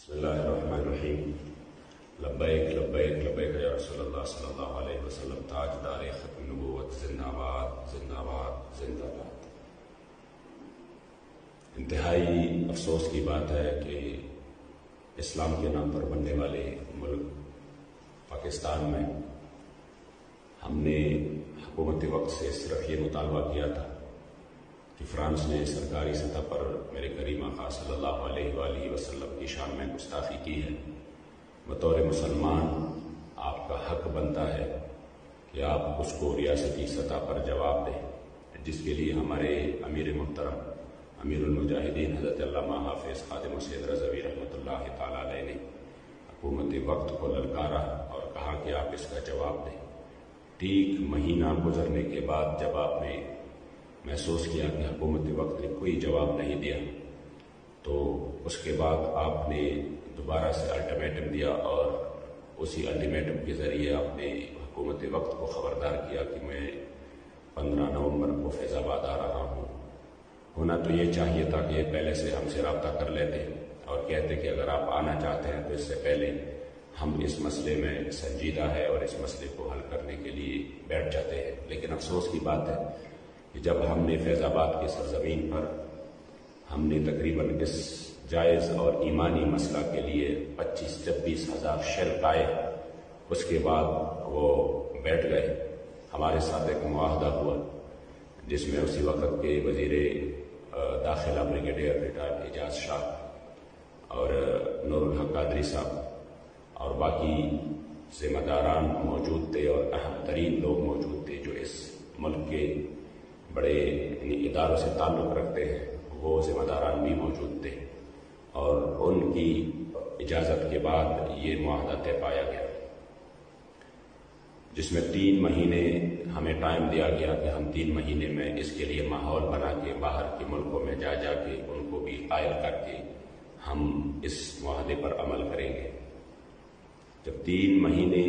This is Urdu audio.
بسم اللہ الرحمن الرحیم لبیک لبیک لبیک یا رسول اللہ صلی اللہ علیہ وسلم تاجدار ختم نبوت زندہ باد زندہ باد زندہ باد۔ انتہائی افسوس کی بات ہے کہ اسلام کے نام پر بننے والے ملک پاکستان میں ہم نے حکومت وقت سے صرف یہ مطالبہ کیا تھا کہ فرانس نے سرکاری سطح پر میرے کریم آقا صلی اللہ علیہ وآلہ وسلم کی شان میں گستاخی کی ہے۔ بطور مسلمان آپ کا حق بنتا ہے کہ آپ اس کو ریاستی سطح پر جواب دیں، جس کے لیے ہمارے امیر محترم امیر المجاہدین حضرت علامہ حافظ خادم سید رضوی رحمۃ اللہ تعالیٰ علیہ نے حکومت وقت کو للکارا اور کہا کہ آپ اس کا جواب دیں۔ ٹھیک مہینہ گزرنے کے بعد جب آپ نے محسوس کیا کہ حکومت وقت نے کوئی جواب نہیں دیا، تو اس کے بعد آپ نے دوبارہ سے الٹیمیٹم دیا اور اسی الٹیمیٹم کے ذریعے آپ نے حکومت وقت کو خبردار کیا کہ میں 15 نومبر کو فیض آباد آ رہا ہوں۔ ہونا تو یہ چاہیے تھا کہ یہ پہلے سے ہم سے رابطہ کر لیتے اور کہتے کہ اگر آپ آنا چاہتے ہیں تو اس سے پہلے ہم اس مسئلے میں سنجیدہ ہے اور اس مسئلے کو حل کرنے کے لیے بیٹھ جاتے ہیں۔ لیکن افسوس کی بات ہے کہ جب ہم نے فیض آباد کی سرزمین پر ہم نے تقریباً اس جائز اور ایمانی مسئلہ کے لیے 25-26 ہزار شیل پائے، اس کے بعد وہ بیٹھ گئے۔ ہمارے ساتھ ایک معاہدہ ہوا جس میں اسی وقت کے وزیر داخلہ بریگیڈیئر ریٹائرڈ اعجاز شاہ اور نور الحق قادری صاحب اور باقی ذمہ داران موجود تھے اور اہم ترین لوگ موجود تھے جو اس ملک کے بڑے اداروں سے تعلق رکھتے ہیں، وہ ذمہ داران بھی موجود تھے اور ان کی اجازت کے بعد یہ معاہدہ طے پایا گیا، جس میں 3 مہینے ہمیں ٹائم دیا گیا کہ ہم 3 مہینے میں اس کے لیے ماحول بنا کے باہر کے ملکوں میں جا کے ان کو بھی قائل کر کے ہم اس معاہدے پر عمل کریں گے۔ جب 3 مہینے